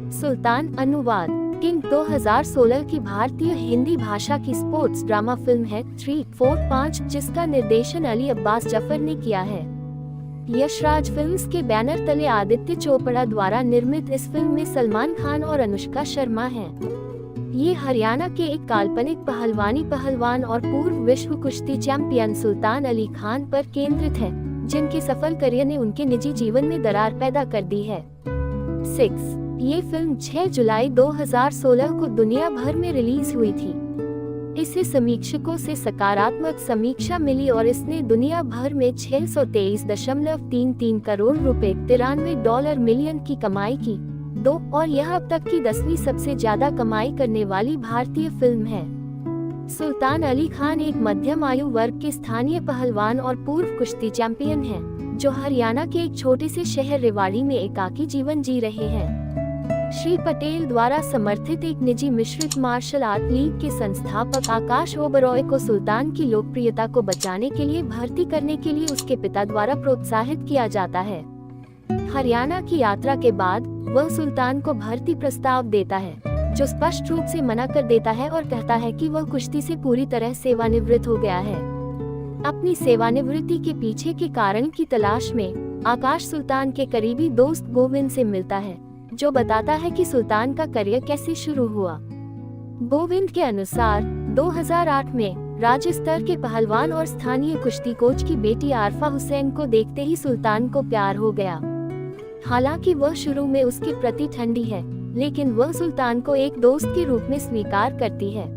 सुल्तान अनुवाद किंग 2016 की भारतीय हिंदी भाषा की स्पोर्ट्स ड्रामा फिल्म है 3-4-5 जिसका निर्देशन अली अब्बास जफर ने किया है। यशराज फिल्म्स के बैनर तले आदित्य चोपड़ा द्वारा निर्मित इस फिल्म में सलमान खान और अनुष्का शर्मा हैं। ये हरियाणा के एक काल्पनिक पहलवान और पूर्व विश्व कुश्ती चैंपियन सुल्तान अली खान पर केंद्रित है, जिनके सफल करियर ने उनके निजी जीवन में दरार पैदा कर दी है। 6 ये फिल्म 6 जुलाई 2016 को दुनिया भर में रिलीज हुई थी। इसे समीक्षकों से सकारात्मक समीक्षा मिली और इसने दुनिया भर में 623.33 करोड़ रुपए $93 मिलियन की कमाई की और यह अब तक की 10वीं सबसे ज्यादा कमाई करने वाली भारतीय फिल्म है। सुल्तान अली खान एक मध्यम आयु वर्ग के स्थानीय पहलवान और पूर्व कुश्ती चैंपियन हैं, जो हरियाणा के एक छोटे से शहर रेवाड़ी में एकाकी जीवन जी रहे हैं। श्री पटेल द्वारा समर्थित एक निजी मिश्रित मार्शल आर्ट लीग के संस्थापक आकाश ओबरॉय को सुल्तान की लोकप्रियता को बचाने के लिए भर्ती करने के लिए उसके पिता द्वारा प्रोत्साहित किया जाता है। हरियाणा की यात्रा के बाद वह सुल्तान को भर्ती प्रस्ताव देता है, जो स्पष्ट रूप से मना कर देता है और कहता है कि वह कुश्ती से पूरी तरह सेवानिवृत्त हो गया है। अपनी सेवानिवृत्ति के पीछे के कारण की तलाश में आकाश सुल्तान के करीबी दोस्त गोविंद से मिलता है, जो बताता है कि सुल्तान का करियर कैसे शुरू हुआ। गोविंद के अनुसार 2008 में राज्य स्तर के पहलवान और स्थानीय कुश्ती कोच की बेटी आरफा हुसैन को देखते ही सुल्तान को प्यार हो गया। हालांकि वह शुरू में उसके प्रति ठंडी है, लेकिन वह सुल्तान को एक दोस्त के रूप में स्वीकार करती है।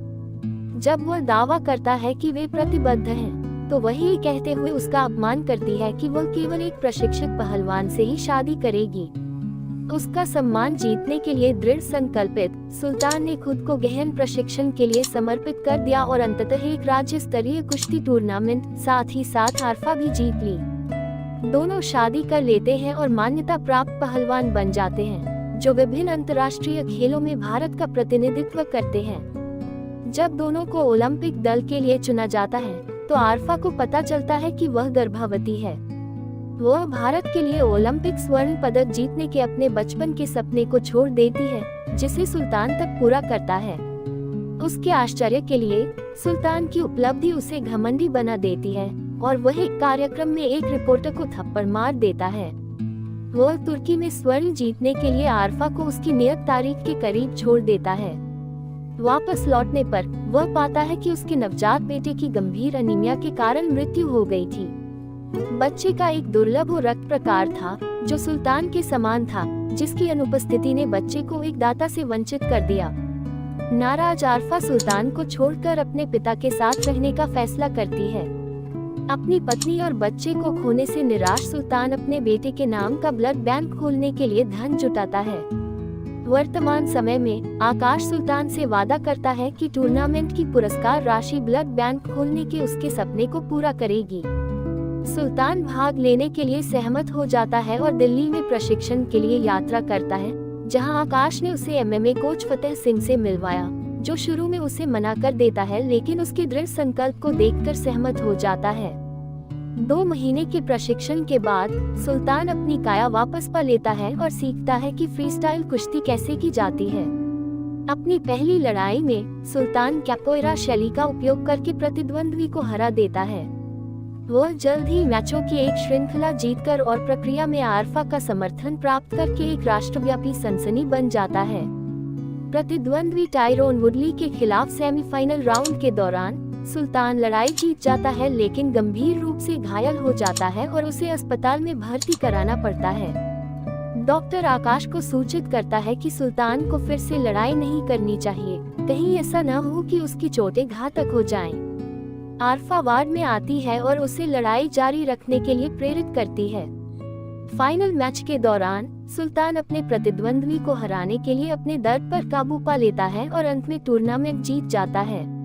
जब वह दावा करता है कि वे प्रतिबद्ध हैं, तो वह ये कहते हुए उसका अपमान करती है कि वह केवल एक प्रशिक्षित पहलवान से ही शादी करेगी। उसका सम्मान जीतने के लिए दृढ़ संकल्पित सुल्तान ने खुद को गहन प्रशिक्षण के लिए समर्पित कर दिया और अंततः एक राज्य स्तरीय कुश्ती टूर्नामेंट साथ ही साथ आरफा भी जीत ली। दोनों शादी कर लेते हैं और मान्यता प्राप्त पहलवान बन जाते हैं, जो विभिन्न अंतर्राष्ट्रीय खेलों में भारत का प्रतिनिधित्व करते हैं। जब दोनों को ओलंपिक दल के लिए चुना जाता है, तो आरफा को पता चलता है कि वह गर्भवती है। वह भारत के लिए ओलंपिक स्वर्ण पदक जीतने के अपने बचपन के सपने को छोड़ देती है, जिसे सुल्तान तक पूरा करता है। उसके आश्चर्य के लिए सुल्तान की उपलब्धि उसे घमंडी बना देती है और वह एक कार्यक्रम में एक रिपोर्टर को थप्पड़ मार देता है। वह तुर्की में स्वर्ण जीतने के लिए आरफा को उसकी नियत तारीख के करीब छोड़ देता है। वापस लौटने पर वह पाता है कि उसके नवजात बेटे की गंभीर अनीमिया के कारण मृत्यु हो गई थी। बच्चे का एक दुर्लभ रक्त प्रकार था, जो सुल्तान के समान था, जिसकी अनुपस्थिति ने बच्चे को एक दाता से वंचित कर दिया। नाराज आरफा सुल्तान को छोड़कर अपने पिता के साथ रहने का फैसला करती है। अपनी पत्नी और बच्चे को खोने से निराश सुल्तान अपने बेटे के नाम का ब्लड बैंक खोलने के लिए धन जुटाता है। वर्तमान समय में आकाश सुल्तान से वादा करता है कि टूर्नामेंट की पुरस्कार राशि ब्लड बैंक खोलने के उसके सपने को पूरा करेगी। सुल्तान भाग लेने के लिए सहमत हो जाता है और दिल्ली में प्रशिक्षण के लिए यात्रा करता है, जहां आकाश ने उसे एमएमए कोच फतेह सिंह से मिलवाया, जो शुरू में उसे मना कर देता है, लेकिन उसके दृढ़ संकल्प को देखकर सहमत हो जाता है। 2 महीने के प्रशिक्षण के बाद सुल्तान अपनी काया वापस पा लेता है और सीखता है कि फ्रीस्टाइल कुश्ती कैसे की जाती है। अपनी पहली लड़ाई में सुल्तान कैपोएरा शैली का उपयोग करके प्रतिद्वंद्वी को हरा देता है। वह जल्द ही मैचों की एक श्रृंखला जीतकर और प्रक्रिया में आरफा का समर्थन प्राप्त करके एक राष्ट्रव्यापी सनसनी बन जाता है। प्रतिद्वंद्वी टायरोन वुडली के खिलाफ सेमीफाइनल राउंड के दौरान सुल्तान लड़ाई जीत जाता है, लेकिन गंभीर रूप से घायल हो जाता है और उसे अस्पताल में भर्ती कराना पड़ता है। डॉक्टर आकाश को सूचित करता है कि सुल्तान को फिर से लड़ाई नहीं करनी चाहिए, कहीं ऐसा न हो कि उसकी चोटें घातक हो जाएं। आरफा वार्ड में आती है और उसे लड़ाई जारी रखने के लिए प्रेरित करती है। फाइनल मैच के दौरान सुल्तान अपने प्रतिद्वंद्वी को हराने के लिए अपने दर्द पर काबू पा लेता है और अंत में टूर्नामेंट जीत जाता है।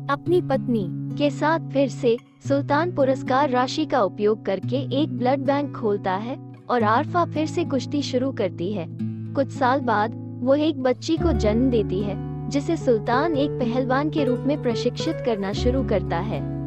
अपनी पत्नी के साथ फिर से सुल्तान पुरस्कार राशि का उपयोग करके एक ब्लड बैंक खोलता है और आरफा फिर से कुश्ती शुरू करती है। कुछ साल बाद वो एक बच्ची को जन्म देती है, जिसे सुल्तान एक पहलवान के रूप में प्रशिक्षित करना शुरू करता है।